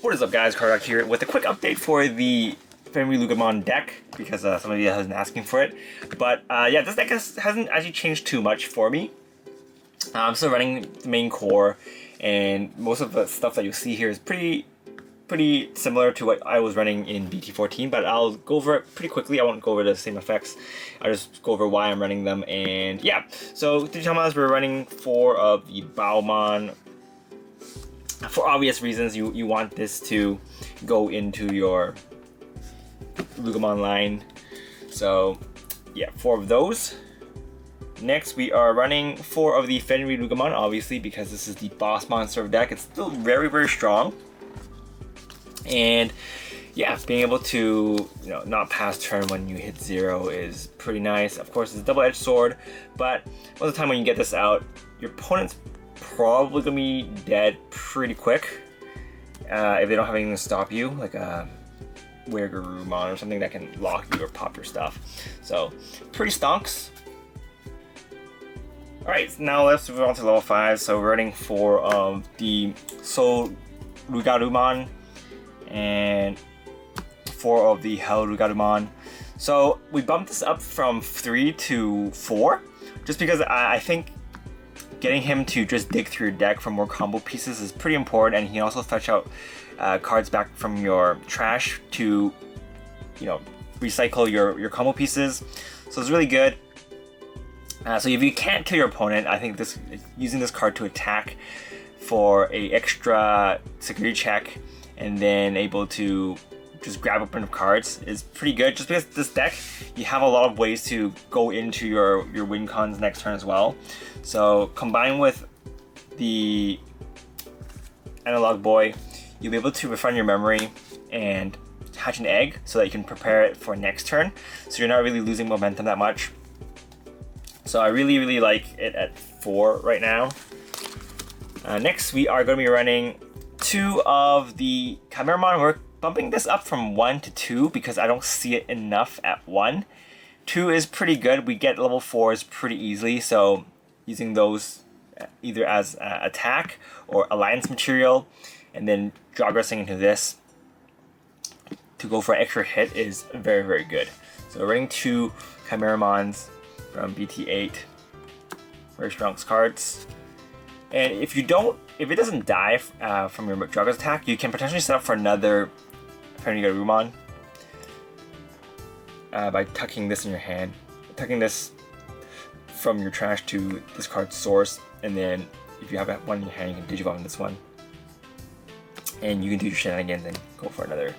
What is up, guys? Kardak here with a quick update for the Fenrir Loogamon deck, because some of you have been asking for it. But yeah, this deck hasn't actually changed too much for me. I'm still running the main core, and most of the stuff that you see here is pretty similar to what I was running in BT-14, but I'll go over it pretty quickly. I won't go over the same effects. I'll just go over why I'm running them, and yeah. So Digimon, we're running 4 of the Baomon. For obvious reasons, you want this to go into your Loogamon line. So yeah, 4 of those. Next, we are running 4 of the Fenrir Loogamon, obviously, because this is the boss monster of deck. It's still very strong. And yeah, being able to not pass turn when you hit 0 is pretty nice. Of course, it's a double-edged sword, but most of the time when you get this out, your opponent's probably gonna be dead pretty quick if they don't have anything to stop you, like a Loogamon or something that can lock you or pop your stuff. So pretty stonks. Alright, now let's move on to level 5. So we're running 4 of the Soul Loogamon and 4 of the Hell Loogamon. So we bumped this up from 3 to 4, just because I think getting him to just dig through your deck for more combo pieces is pretty important, and he can also fetch out cards back from your trash to recycle your combo pieces. So it's really good. So if you can't kill your opponent, I think using this card to attack for a extra security check and then able to just grab a bunch of cards is pretty good. Just because this deck, you have a lot of ways to go into your win cons next turn as well. So combined with the Analog Boy, you'll be able to refund your memory and hatch an egg so that you can prepare it for next turn. So you're not really losing momentum that much. So I really like it at 4 right now. Next, we are going to be running 2 of the Chimeramon. We're bumping this up from 1 to 2 because I don't see it enough at 1. 2 is pretty good. We get level 4s pretty easily, so using those either as attack or alliance material and then progressing into this to go for an extra hit is very good. So we're running 2 Chimeramons from BT-8. Very strong cards. And if it doesn't die from your Drago's attack, you can potentially set up for another Fenrir Loogamon by tucking this in your hand. Tucking this from your trash to this card's source, and then if you have one in your hand, you can Digimon this one. And you can do your shenanigans and go for another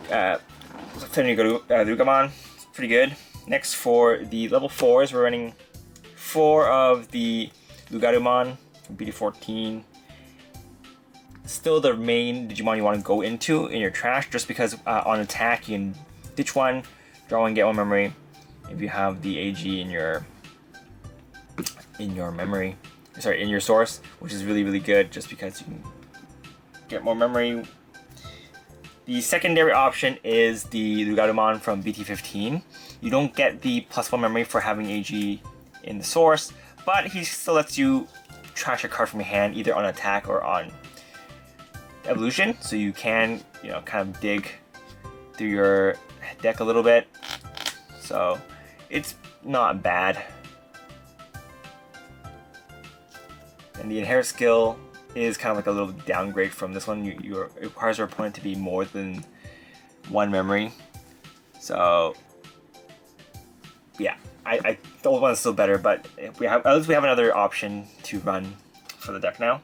Fenrir Loogamon. It's pretty good. Next, for the level 4s, we're running 4 of the Loogamon from BT-14. Still the main Digimon you want to go into in your trash, just because on attack you can ditch one, draw one, get one memory. If you have the AG in your memory, sorry, in your source, which is really good, just because you can get more memory. The secondary option is the Loogamon from BT-15. You don't get the +1 memory for having AG in the source, but he still lets you trash a card from your hand either on attack or on evolution. So you can, kind of dig through your deck a little bit. So it's not bad. And the inherit skill is kind of like a little downgrade from this one. It requires your opponent to be more than 1 memory. So yeah, I the old one is still better, but at least we have another option to run for the deck now.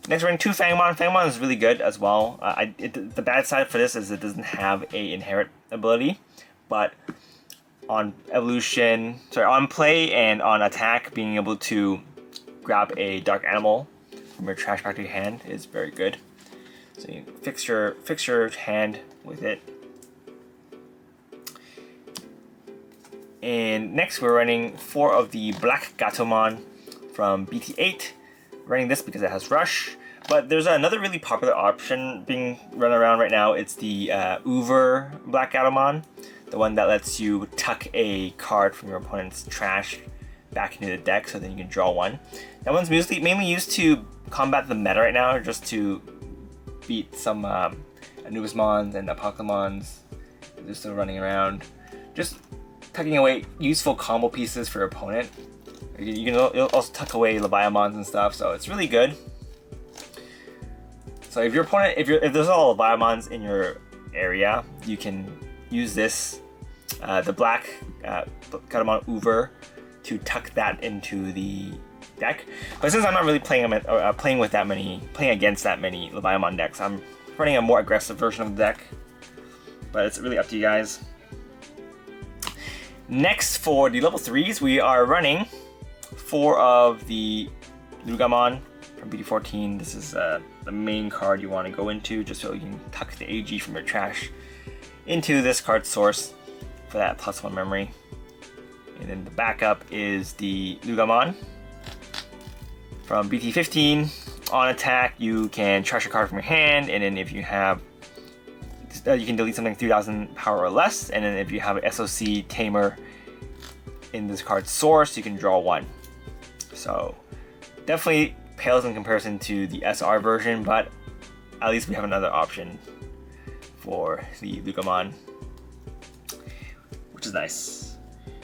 Next, we're running 2 Fangmon. Fangmon is really good as well. The bad side for this is it doesn't have a inherit ability, but on evolution, on play and on attack, being able to grab a dark animal from your trash back to your hand is very good. So you fix your hand with it. And next, we're running 4 of the Black Gatomon from BT-8. Running this because it has Rush, but there's another really popular option being run around right now. It's the Uber Black Gatomon, the one that lets you tuck a card from your opponent's trash back into the deck so then you can draw one. That one's mainly used to combat the meta right now, just to beat some Anubismons and Apocalypmons. They're still running around. Just tucking away useful combo pieces for your opponent. You can also tuck away Leviamons and stuff, so it's really good. So if your opponent, if there's all Leviamons in your area, you can use this, the black Gatomon Uber, to tuck that into the deck. But since I'm not really playing against that many Leviamon decks, I'm running a more aggressive version of the deck. But it's really up to you guys. Next, for the level 3s, we are running 4 of the Loogamon from BT-14. This is the main card you want to go into, just so you can tuck the AG from your trash into this card source for that +1 memory. And then the backup is the Loogamon from BT-15. On attack, you can trash a card from your hand, and then if you have, you can delete something 3000 power or less, and then if you have an SOC Tamer in this card source, you can draw 1. So definitely pales in comparison to the SR version, but at least we have another option for the Loogamon, which is nice.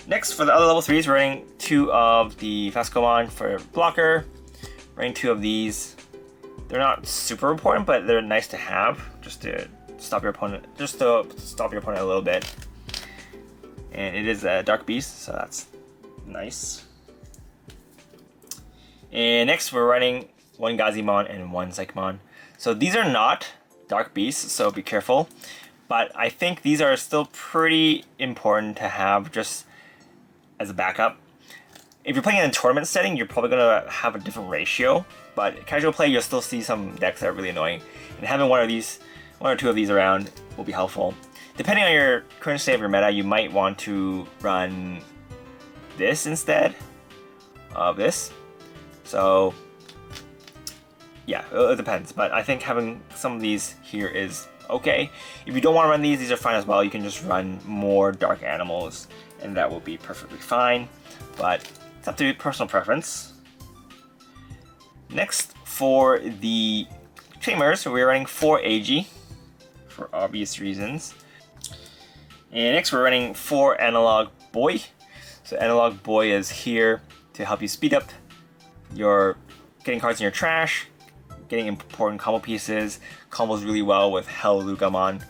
Next, for the other level 3s, we're running 2 of the Fascomon for blocker. Running 2 of these. They're not super important, but they're nice to have, just to stop your opponent, a little bit. And it is a Dark Beast, so that's nice. And next, we're running 1 Gazimon and 1 Psychmon. So these are not Dark Beasts, so be careful. But I think these are still pretty important to have just as a backup. If you're playing in a tournament setting, you're probably going to have a different ratio. But casual play, you'll still see some decks that are really annoying. And having one or 2 of these around will be helpful. Depending on your current state of your meta, you might want to run this instead of this. So yeah, it depends. But I think having some of these here is okay. If you don't want to run these are fine as well. You can just run more dark animals, and that will be perfectly fine. But it's up to your personal preference. Next, for the Tamers, we're running 4 AG for obvious reasons. And next, we're running 4 Analog Boy. So Analog Boy is here to help you speed up your getting cards in your trash, getting important combo pieces, combos really well with Hell Loogamon,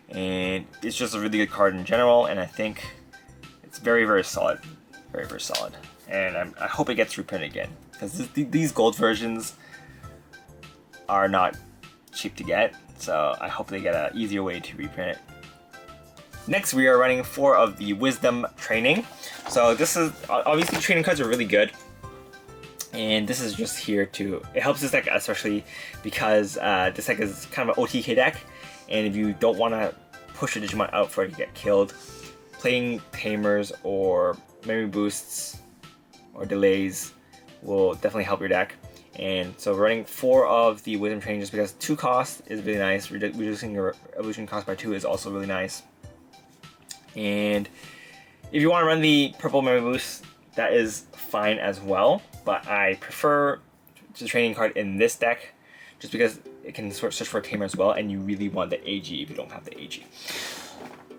and it's just a really good card in general, and I think it's very, very solid. Very, very solid. And I hope it gets reprinted again, because these gold versions are not cheap to get, so I hope they get an easier way to reprint it. Next, we are running 4 of the Wisdom Training. So this is, obviously training cards are really good, and this is just here to, it helps this deck especially because this deck is kind of an OTK deck, and if you don't want to push a Digimon out for it to get killed, playing Tamers or memory boosts or delays will definitely help your deck. And so running 4 of the Wisdom Training just because 2 cost is really nice. Reducing your evolution cost by 2 is also really nice. And if you want to run the purple memory boost, that is fine as well. But I prefer the training card in this deck just because it can search for a Tamer as well, and you really want the AG if you don't have the AG.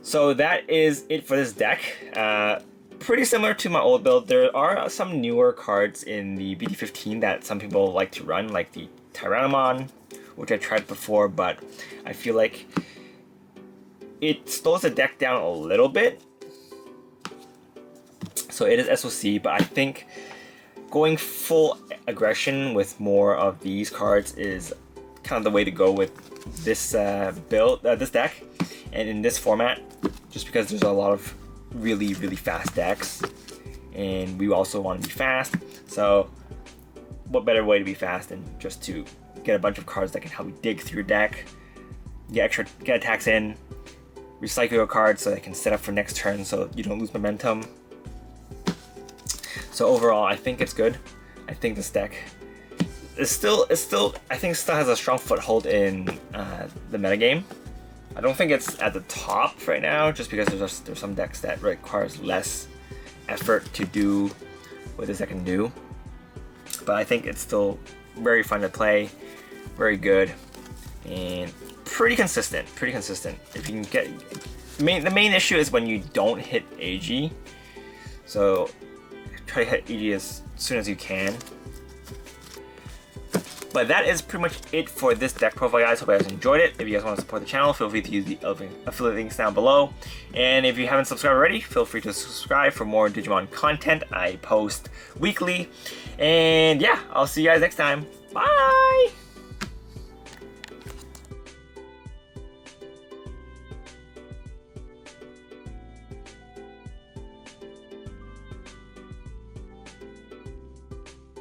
So that is it for this deck. Pretty similar to my old build. There are some newer cards in the BT-15 that some people like to run, like the Tyrannomon, which I tried before, but I feel like it slows the deck down a little bit. So it is SOC, but I think going full aggression with more of these cards is kind of the way to go with this build, this deck, and in this format, just because there's a lot of really, really fast decks, and we also want to be fast. So what better way to be fast than just to get a bunch of cards that can help you dig through your deck, get attacks in, recycle your cards so they can set up for next turn so you don't lose momentum. So overall, I think it's good. I think this deck is still I think still has a strong foothold in the metagame. I don't think it's at the top right now, just because there's some decks that requires less effort to do what this deck can do. But I think it's still very fun to play, very good. and pretty consistent. If you can get, the main issue is when you don't hit AG. So try to hit AG as soon as you can. But that is pretty much it for this deck profile, guys. Hope you guys enjoyed it. If you guys want to support the channel, feel free to use the affiliate links down below. And if you haven't subscribed already, feel free to subscribe for more Digimon content. I post weekly. And yeah, I'll see you guys next time. Bye!